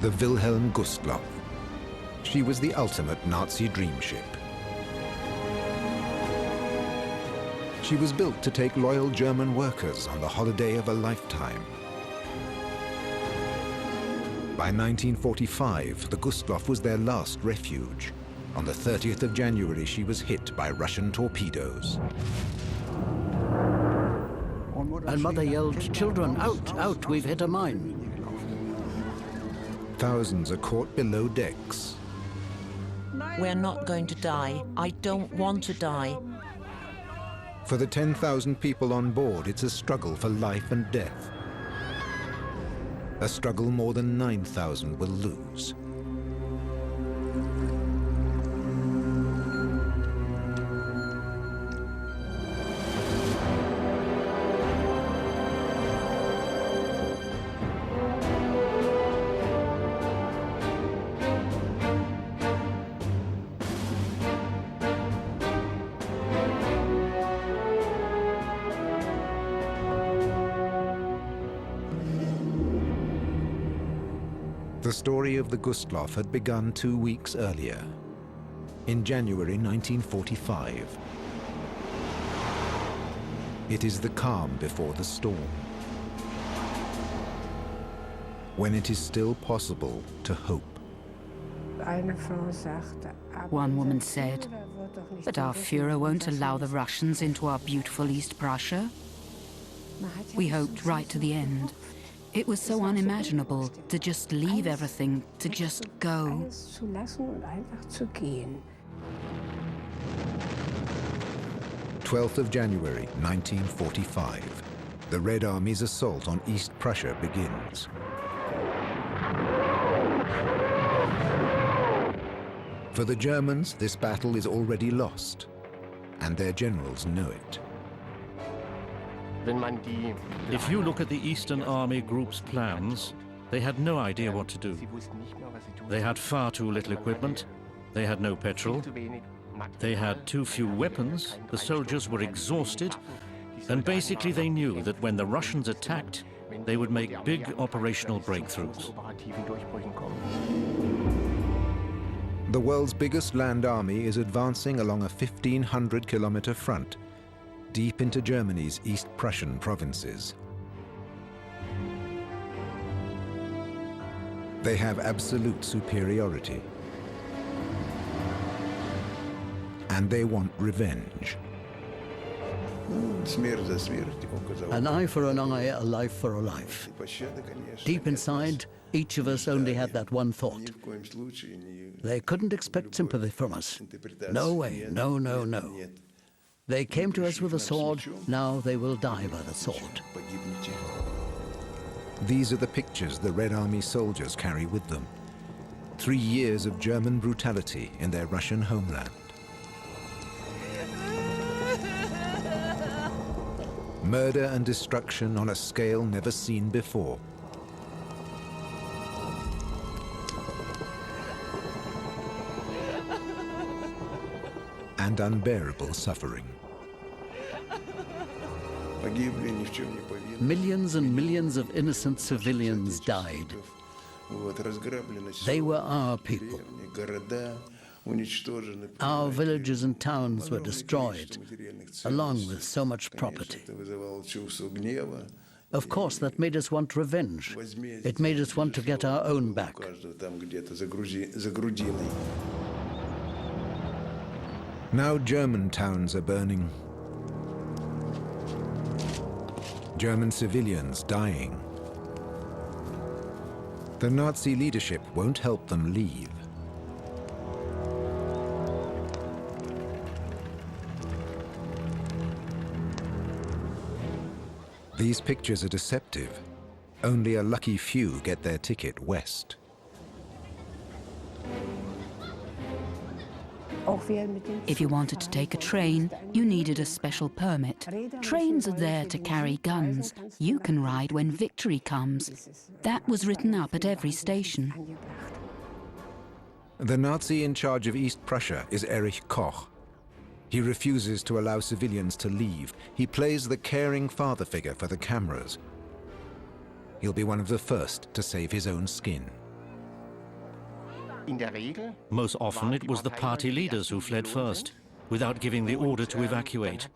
The Wilhelm Gustloff. She was the ultimate Nazi dream ship. She was built to take loyal German workers on the holiday of a lifetime. By 1945, the Gustloff was their last refuge. On the 30th of January, she was hit by Russian torpedoes. And Mother yelled, "Children, out, out, we've hit a mine." Thousands are caught below decks. We're not going to die. I don't want to die. For the 10,000 people on board, it's a struggle for life and death. A struggle more than 9,000 will lose. The story of the Gustloff had begun 2 weeks earlier, in January 1945. It is the calm before the storm, when it is still possible to hope. One woman said, "But our Führer won't allow the Russians into our beautiful East Prussia." We hoped right to the end. It was so unimaginable to just leave everything, to just go. 12th of January, 1945. The Red Army's assault on East Prussia begins. For the Germans, this battle is already lost, and their generals know it. If you look at the Eastern Army Group's plans, they had no idea what to do. They had far too little equipment, they had no petrol, they had too few weapons, the soldiers were exhausted, and basically they knew that when the Russians attacked, they would make big operational breakthroughs. The world's biggest land army is advancing along a 1,500-kilometer front, deep into Germany's East Prussian provinces. They have absolute superiority. And they want revenge. An eye for an eye, a life for a life. Deep inside, each of us only had that one thought. They couldn't expect sympathy from us. No way, no, no, no. They came to us with a sword, now they will die by the sword. These are the pictures the Red Army soldiers carry with them. 3 years of German brutality in their Russian homeland. Murder and destruction on a scale never seen before. And unbearable suffering. Millions and millions of innocent civilians died. They were our people. Our villages and towns were destroyed, along with so much property. Of course, that made us want revenge. It made us want to get our own back. Now German towns are burning. German civilians dying. The Nazi leadership won't help them leave. These pictures are deceptive. Only a lucky few get their ticket west. If you wanted to take a train, you needed a special permit. Trains are there to carry guns. You can ride when victory comes. That was written up at every station. The Nazi in charge of East Prussia is Erich Koch. He refuses to allow civilians to leave. He plays the caring father figure for the cameras. He'll be one of the first to save his own skin. Most often it was the party leaders who fled first, without giving the order to evacuate.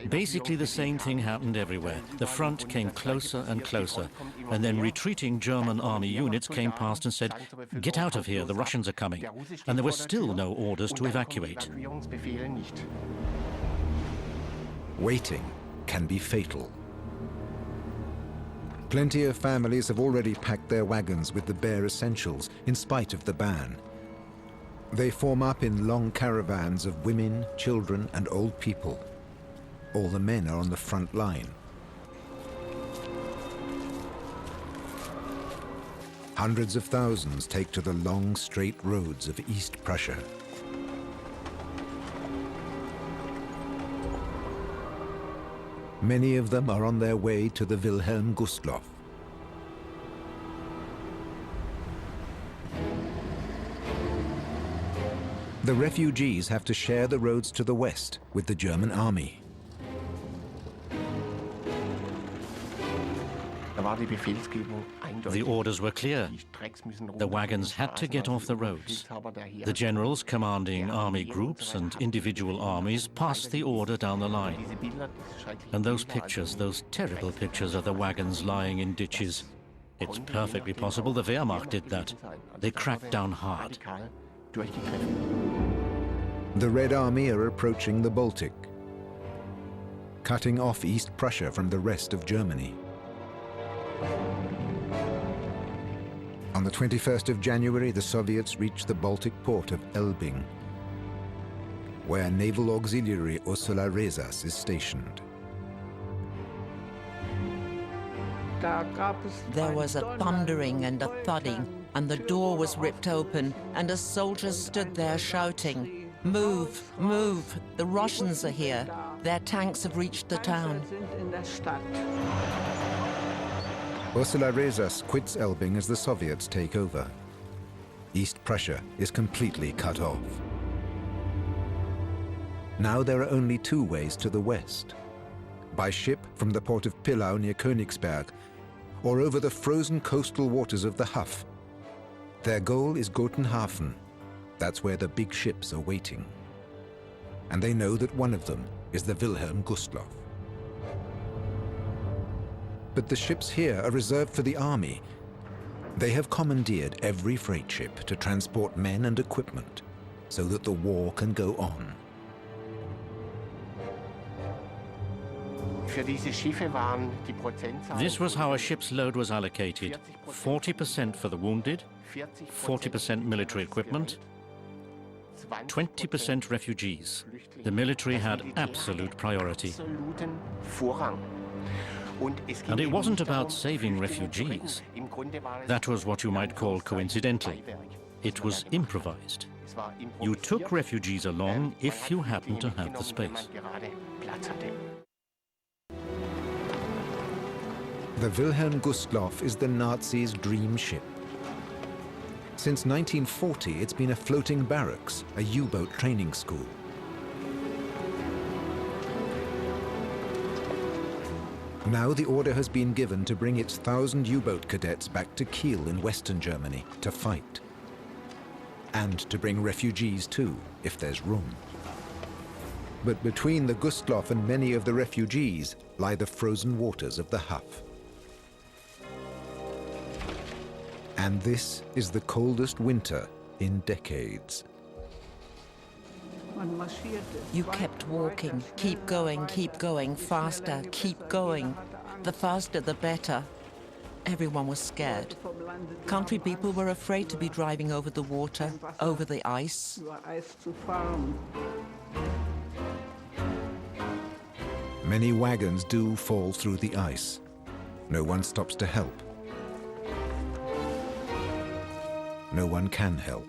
Basically the same thing happened everywhere. The front came closer and closer, and then retreating German army units came past and said, "Get out of here, the Russians are coming." And there were still no orders to evacuate. Waiting can be fatal. Plenty of families have already packed their wagons with the bare essentials, in spite of the ban. They form up in long caravans of women, children, and old people. All the men are on the front line. Hundreds of thousands take to the long, straight roads of East Prussia. Many of them are on their way to the Wilhelm Gustloff. The refugees have to share the roads to the west with the German army. The orders were clear. The wagons had to get off the roads. The generals commanding army groups and individual armies passed the order down the line. And those pictures, those terrible pictures of the wagons lying in ditches, it's perfectly possible the Wehrmacht did that. They cracked down hard. The Red Army are approaching the Baltic, cutting off East Prussia from the rest of Germany. On the 21st of January, the Soviets reached the Baltic port of Elbing, where Naval Auxiliary Ursula Rezas is stationed. There was a thundering and a thudding, and the door was ripped open, and a soldier stood there shouting, "Move, move, the Russians are here. Their tanks have reached the town." Ursula Rezas quits Elbing as the Soviets take over. East Prussia is completely cut off. Now there are only two ways to the west: by ship from the port of Pillau near Königsberg, or over the frozen coastal waters of the Huff. Their goal is Gotenhafen. That's where the big ships are waiting. And they know that one of them is the Wilhelm Gustloff. But the ships here are reserved for the army. They have commandeered every freight ship to transport men and equipment so that the war can go on. This was how a ship's load was allocated: 40% for the wounded, 40% military equipment, 20% refugees. The military had absolute priority. And it wasn't about saving refugees. That was what you might call coincidental. It was improvised. You took refugees along if you happened to have the space. The Wilhelm Gustloff is the Nazis' dream ship. Since 1940, it's been a floating barracks, a U-boat training school. Now the order has been given to bring its 1,000 U-boat cadets back to Kiel in Western Germany to fight. And to bring refugees too, if there's room. But between the Gustloff and many of the refugees lie the frozen waters of the Huff. And this is the coldest winter in decades. You kept walking, keep going, faster, keep going. The faster, the better. Everyone was scared. Country people were afraid to be driving over the water, over the ice. Many wagons do fall through the ice. No one stops to help. No one can help.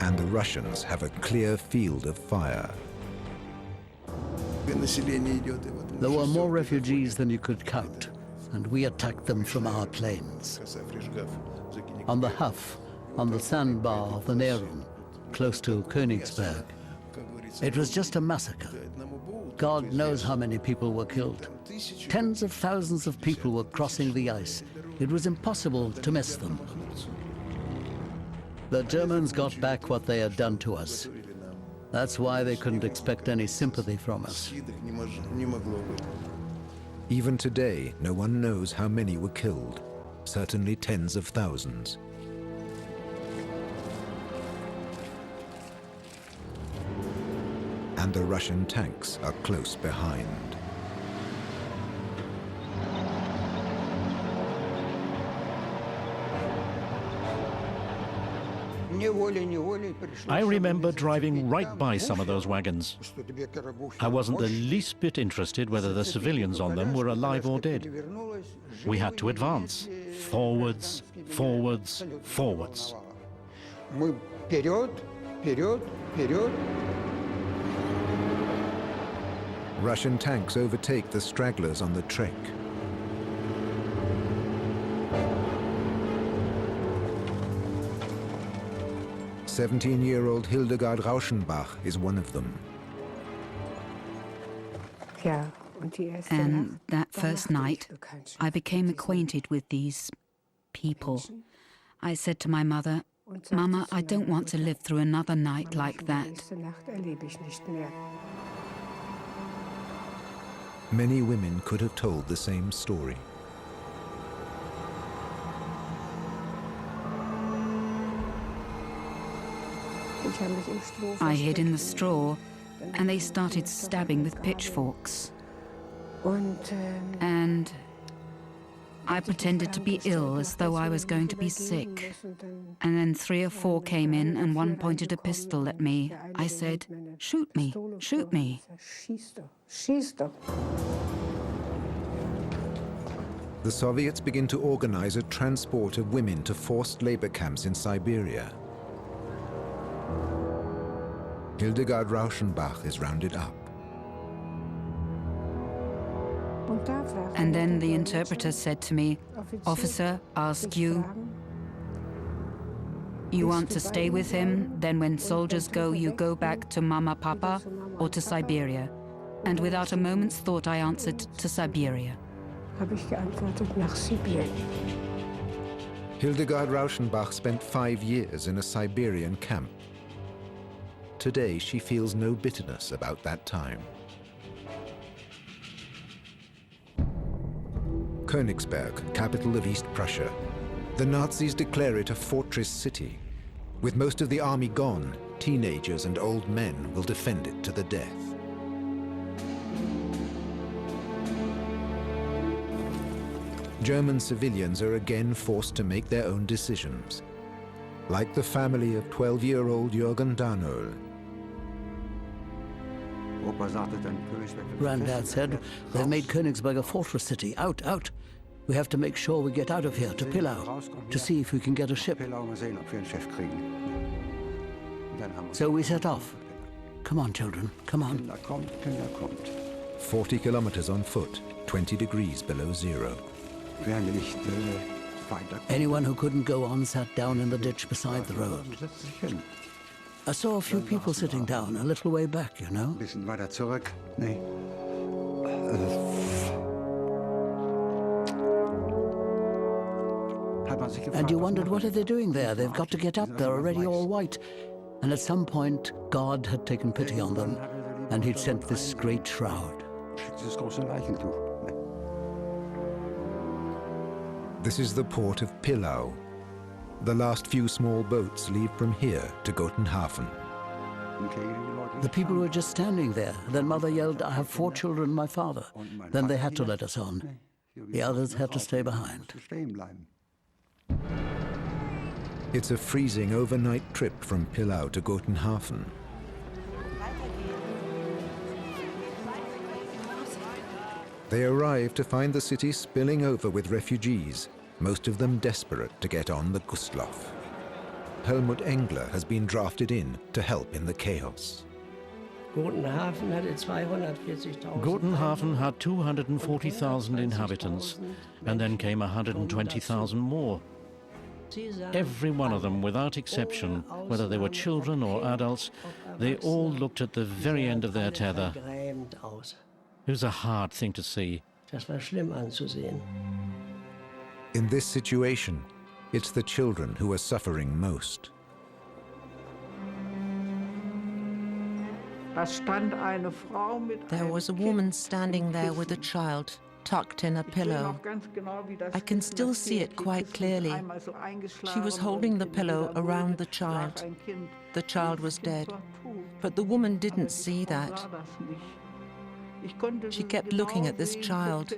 And the Russians have a clear field of fire. There were more refugees than you could count, and we attacked them from our planes. On the Huff, on the sandbar of the Nerum, close to Königsberg, It was just a massacre. God knows how many people were killed. Tens of thousands of people were crossing the ice. It was impossible to miss them. The Germans got back what they had done to us. That's why they couldn't expect any sympathy from us. Even today, no one knows how many were killed. Certainly tens of thousands. And the Russian tanks are close behind. I remember driving right by some of those wagons. I wasn't the least bit interested whether the civilians on them were alive or dead. We had to advance. Forwards, forwards, forwards. Russian tanks overtake the stragglers on the trek. "17-year-old Hildegard Rauschenbach is one of them. And that first night, I became acquainted with these people. I said to my mother, "Mama, I don't want to live through another night like that." Many women could have told the same story. I hid in the straw, and they started stabbing with pitchforks. And I pretended to be ill, as though I was going to be sick. And then 3 or 4 came in, and one pointed a pistol at me. I said, "Shoot me, shoot me." The Soviets begin to organize a transport of women to forced labor camps in Siberia. Hildegard Rauschenbach is rounded up. And then the interpreter said to me, "Officer, ask you, you want to stay with him? Then when soldiers go, you go back to Mama, Papa, or to Siberia?" And without a moment's thought, I answered, "To Siberia." Hildegard Rauschenbach spent 5 years in a Siberian camp. Today, she feels no bitterness about that time. Königsberg, capital of East Prussia. The Nazis declare it a fortress city. With most of the army gone, teenagers and old men will defend it to the death. German civilians are again forced to make their own decisions, like the family of 12-year-old Jürgen Darnold. Granddad said, "They've made Königsberg a fortress city. Out, out. We have to make sure we get out of here to Pillau, to see if we can get a ship." So we set off. Come on, children, come on. 40 kilometers on foot, 20 degrees below zero. Anyone who couldn't go on sat down in the ditch beside the road. I saw a few people sitting down a little way back, you know. And you wondered, what are they doing there? They've got to get up. They're already all white. And at some point, God had taken pity on them, and he'd sent this great shroud. This is the port of Pillau. The last few small boats leave from here to Gotenhafen. The people were just standing there. Then Mother yelled, "I have 4 children and my father." Then they had to let us on. The others had to stay behind. It's a freezing overnight trip from Pillau to Gotenhafen. They arrive to find the city spilling over with refugees, most of them desperate to get on the Gustloff. Helmut Engler has been drafted in to help in the chaos. Gotenhafen had 240,000 inhabitants, and then came 120,000 more. Every one of them, without exception, whether they were children or adults, They all looked at the very end of their tether. It was a hard thing to see. In this situation, it's the children who are suffering most. There was a woman standing there with a child, tucked in a pillow. I can still see it quite clearly. She was holding the pillow around the child. The child was dead, but the woman didn't see that. She kept looking at this child.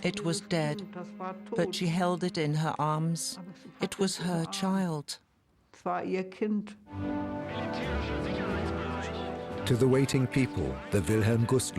It was dead, but she held it in her arms. It was her child. To the waiting people, the Wilhelm Gustloff